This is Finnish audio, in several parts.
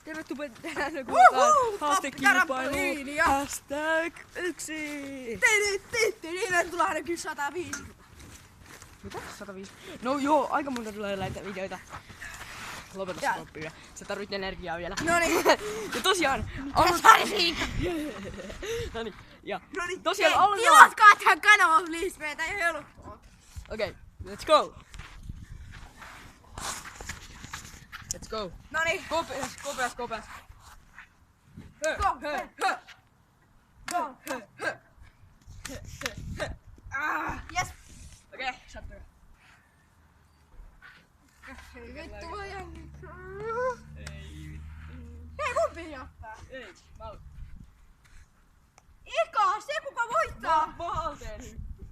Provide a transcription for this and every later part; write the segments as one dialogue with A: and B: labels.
A: Tervetuloa tähän kuultaan haastekilpailuun. #1.
B: Niille tulee ainakin 150.
A: Mitä? 150? No joo, aika monta tulee näitä videoita. Lopeta se koppia. Sä tarvit energiaa vielä.
B: Noniin.
A: Ja tosiaan... Noniin. Ja tosiaan aloitetaan...
B: Tilatkaa tähän kanavalle, please. Meitä ei helppoa.
A: Okei, let's go. Let's go.
B: Noniin.
A: Kopeas.
B: Go. Yes.
A: Okei, sattuu.
B: Ei vittu voi jännittää.
A: Ei vittu.
B: Hei, kumpi johtaa?
A: Ei, mä oon...
B: Ika, se kuka voittaa.
A: Mahalteen hyppy.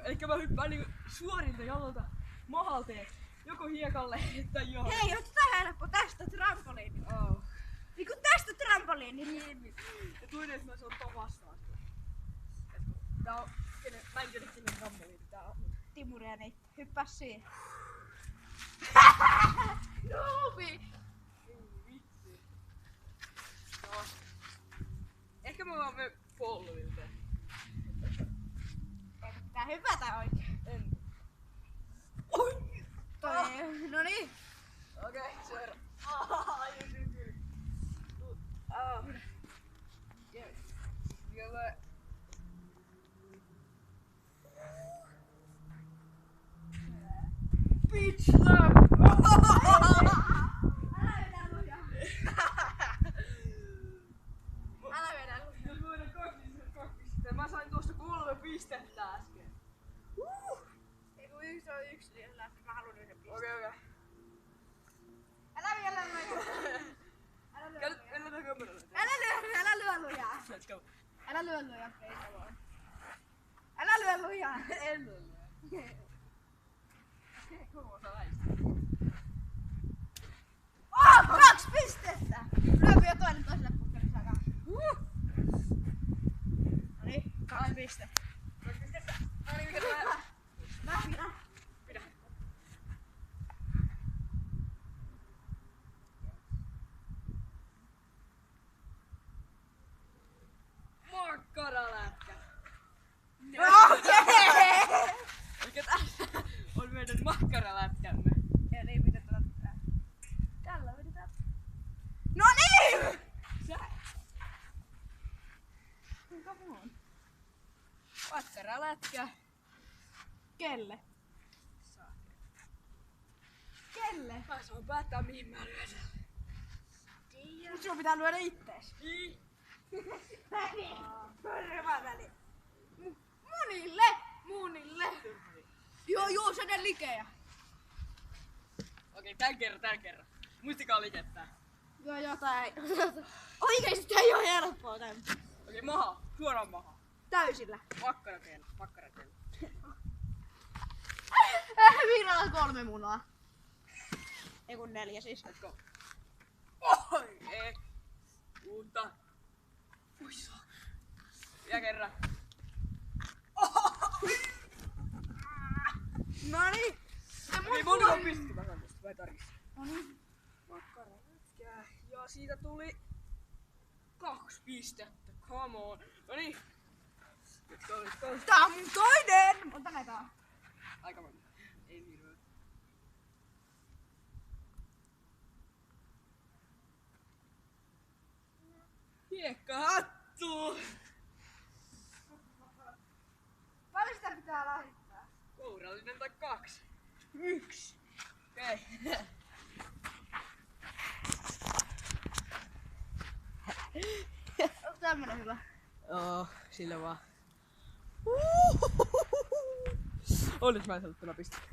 A: Elikkä mä hyppään niinku suorilta jalalta mahalteen. Joko hiekalle tai johon.
B: Hei, otetaan helppo tästä trampoliini.
A: Oh.
B: Niinku tästä trampoliini. Niin.
A: Ja toinen, että mä saan ton vastaan. Tää on... Mä en tiedä kenen trampoliini tää on.
B: Timuri ja Neitti. Hyppää siihen. Noobi.
A: Ei vitsi. No. Ehkä mä vaan menen polvilta.
B: Eikö pitää hypätä oikein?
A: En.
B: Noniin.
A: Okei, seuraava. Yes. Vielä. Bitch slap!
B: Älä vedä lujaa.
A: Jos voidaan kaksi. Mä sain tuosta 3 pistettä äsken.
B: Ei kun yksi on yksi, niin mä haluun yhden pisteen.
A: Okei.
B: Älä vielä lujaa. Älä lyö lujaa.
A: Let's go.
B: Älä lyö lujaa, Peita vaan. Älä lyö lujaa.
A: En lyö. Koko osa väistä.
B: 2 pistettä! Lyö vielä toinen toiselle putkelle saadaan. Noniin, 2 pistettä.
A: 2 pistettä. Noniin, mikä tulee?
B: Mä
A: Pidä. Makkaralätkä. Mikä tässä on meidän makkaralätkämme?
B: Ja niin, miten tätä tehdään? Tällä vedetään. Noniin!
A: Sä?
B: Come on.
A: Makkaralätkä.
B: Kelle? Kelle?
A: Mä saan päättää mihin mä lyön.
B: Mut sun pitää lyödä ittees.
A: Ii.
B: Hyvä väli. Munille. Joo, se ne likejä.
A: Okei, tän kerran. Muistakaa likettää.
B: Joo, tää ei. Oikeesti tää ei oo helppoa tän.
A: Okei, maha. Suoraan maha.
B: Täysillä.
A: Makkarateellä.
B: Viinalla 3 munaa. Ei kun 4 siis.
A: Let's go. Oi, ei. Uutta. Uissa. Vielä kerran.
B: Noniin.
A: Okei, moniko pistettä mä saan tästä? Vai tarkistaa?
B: Noniin.
A: Makkaralätkää. Ja siitä tuli 2 pistettä. Come on. Noniin. Let's go.
B: Tää on mun toinen! Ota näitä.
A: Aika monta. Ei niin hyvä. Hiekkahattu!
B: Paljon sitä pitää laittaa?
A: Kourallinen tai 2? 1. Okei.
B: Onko tämmönen hyvä?
A: Joo, sillä vaan. Onneksi mä en saanut tällä pistettä.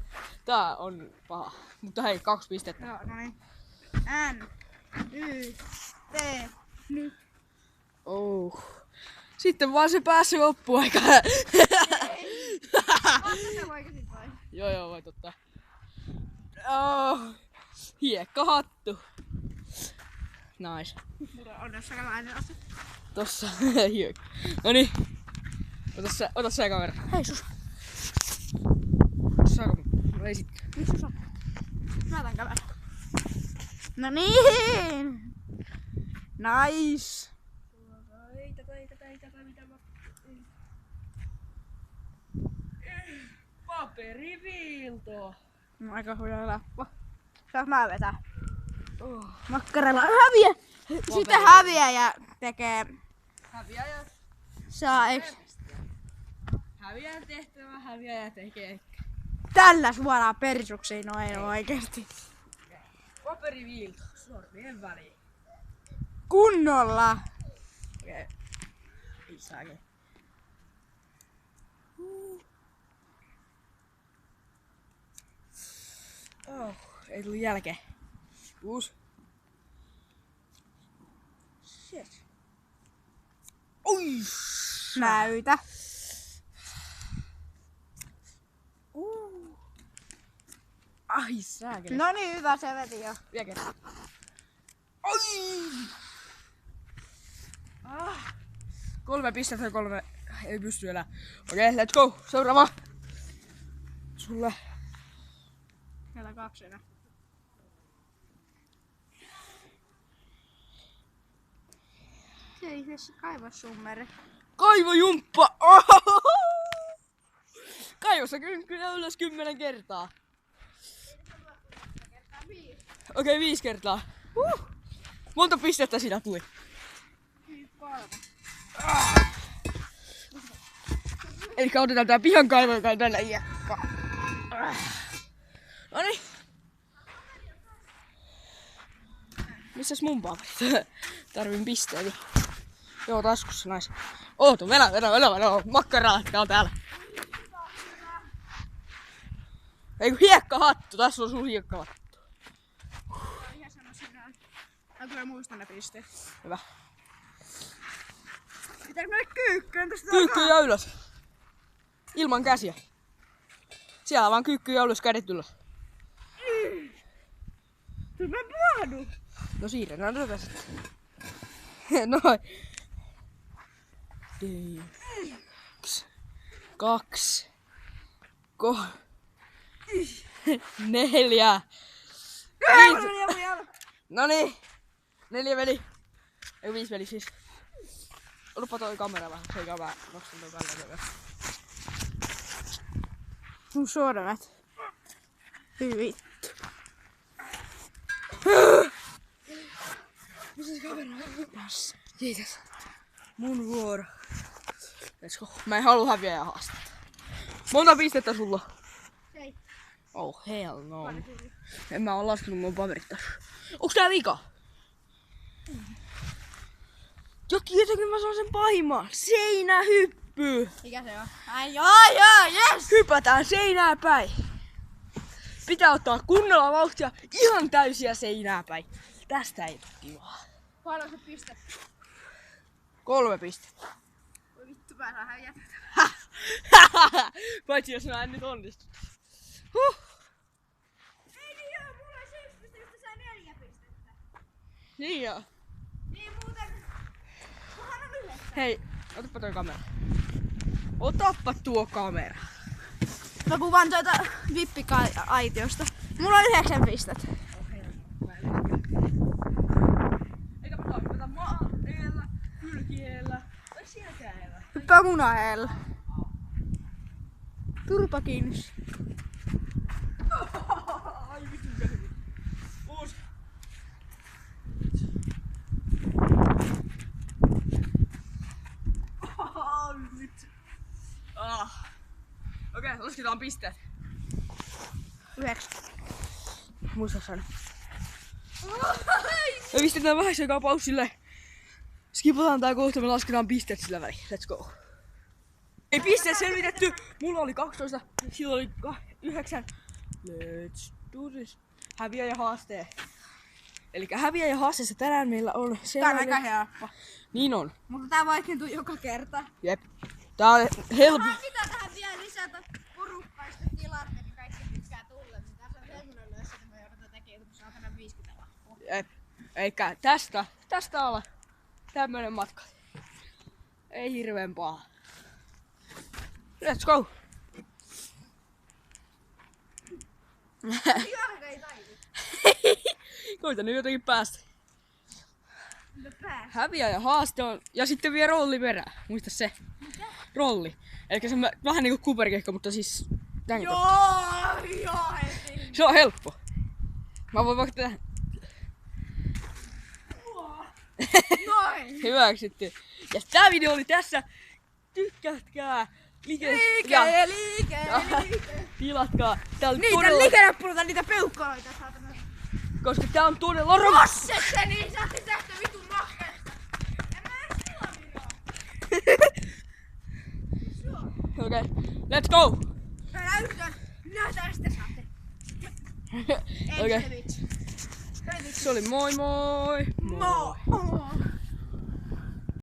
A: Tää on paha. Mutta hei, 2 pistettä.
B: Joo, noniin. N, Y, T, nyt.
A: Oh. Sitten vaan se pääsee loppuaika.
B: Ota se oikeesti vai?
A: Joo, voit ottaa. Oh. Hiekkahattu. Nice.
B: On jos sakalainen asia.
A: Tossa. Hiekka. Noniin. Ota se kamera.
B: Hei sus.
A: Saako? Ei sit.
B: Missä sä? Mä otan kameran. No niin! Nice!
A: Paperiviilto.
B: No, aika huono läppä. Saanko mä vetää? Makkaralla häviä! Sitten häviäjä tekee...
A: Häviäjä.
B: Saa eks...
A: Häviäjän tehtävä, häviäjä tekee.
B: Tällä suoraan persuksiin, no ei oikeesti.
A: Paperiviilto. Sormien väliin.
B: Kunnolla!
A: Okei. Lisääkin. Oh, ei tullut jälkeen. Uusi. Shit. Oi!
B: Näytä.
A: Ai sääkeli.
B: No niin, hyvä se veti jo.
A: Vielä kerran. Oi! 3 pistettä, 3 ei pysty enää. Okei, let's go. Seuraava. Sulle.
B: Meillä 2 enää. Ei tässä kaivossummeri.
A: Kaivojumppa! Kaivossa kynkkyä ylös 10 kertaa. Okei, 5 kertaa. Monta pistettä siinä tuli?
B: 3.
A: Eli otetaan tää pihan kaivo, joka on tällä iäkkä. Noniin. Missäs mun paperit? Tarvin pisteitä. Joo, taskussa nais. Ootu, venä. Makkaraa, tää on täällä. Eiku hiekkahattu, tässä on sun hiekkahattu.
B: Ihan sanoisin näin. Mä kyllä muistan ne pisteet.
A: Hyvä.
B: Pitääkö mennä kyykkyyn tästä
A: Kyykkyjä ylös. Ilman käsiä. Siellä vaan kyykkyjä ylös, kädet ylös.
B: Mä puhdu.
A: No siirretään tätä sitten. Noin. 1, 2, 3, 4. Noniin. 4 veli. Ei 5 veli siis. Oluppa toi kamera vähän. Se ei vähän. Nostan toi kameran.
B: Mun sormet. Hyi vittu.
A: Missä se kamera on? Kiitos. Mun vuoro. Let's go. Mä en halua häviä haastetta. Monta pistettä sulla?
B: 7.
A: Oh hell no. En mä oo laskenut mun paperit tässä. Onks tää vika? Jotenkin mä saan sen pahimman. Seinähyppy.
B: Mikä se on? Ai joo, yes!
A: Hypätään seinää päin. Pitää ottaa kunnolla vauhtia ihan täysiä seinää päin. Tästä ei tuu kivaa.
B: Paljon se piste?
A: 3 pistettä.
B: Voi vittu, mä saan häijätä.
A: Paitsi jos mä en nyt onnistu.
B: Ei niin joo, mulla oli 7 pistettä, sai 4 pistettä.
A: Niin joo.
B: Niin muuten... Mullahan on 9.
A: Hei, otapa toi kamera. Otappa tuo kamera.
B: Mä kuvaan tuota vippika-aitiosta. Mulla on 9 pistettä.
A: Eikä pitää hypätä maa-eellä, kylkiellä tai sieltäellä.
B: Hyppää munaheella. Turpa kiinni.
A: Ai vittu mikä hyvin. Uus. Vittu. Okei, lasketaan pisteet.
B: 9.
A: Muista sanoa. Me pistetään vähän aikaa paussille. Skipataan tää kohta, me lasketaan pisteet sillä väliin. Let's go. Ei pisteet selvitetty. Mulla oli 12, sillä oli 9. Let's do this. Häviäjä haastee. Elikkä häviäjä haasteessa tänään meillä on
B: Tää on
A: sellainen...
B: aika helppo.
A: Niin on.
B: Mutta tää vaikentuu joka kerta.
A: Jep. Tää on helppo.
B: Mitä tähän vielä lisätä porukkaista tilat, niin kaikki tykkää tulla. Niin tässä on semmonen löysä, että me joudutaan tekemään joku saatana 50 lappua.
A: Jep. Eikä tästä olla tämmönen matka. Ei hirveen paha. Let's go!
B: Jalka ei taivu.
A: Koita nyt jotenkin päästä.
B: No pääs.
A: Häviä ja haaste on. Ja sitten vielä rolli perään. Muista se.
B: Mitä?
A: Rolli. Elikkä se on vähän niinku kuperkehko, mutta siis tän
B: Joo, heti.
A: Se on helppo. Mä voin vaikka tehdä.
B: Noin.
A: Hyväksytty. Ja tää video oli tässä. Tykkätkää.
B: Liike.
A: Tilatkaa. Tää oli
B: Niitä
A: todella...
B: liikennepuolta, niitä peukkaloita saatana.
A: Koska tää on todella rakas.
B: Se niin saatti tästä vitun mahkeesta. En mä edes sua viraa.
A: Okei, let's go!
B: Mä näytän. Näytän sitten saatte.
A: Okei.
B: Ei se vitsi.
A: Se oli moi moi!
B: Moi.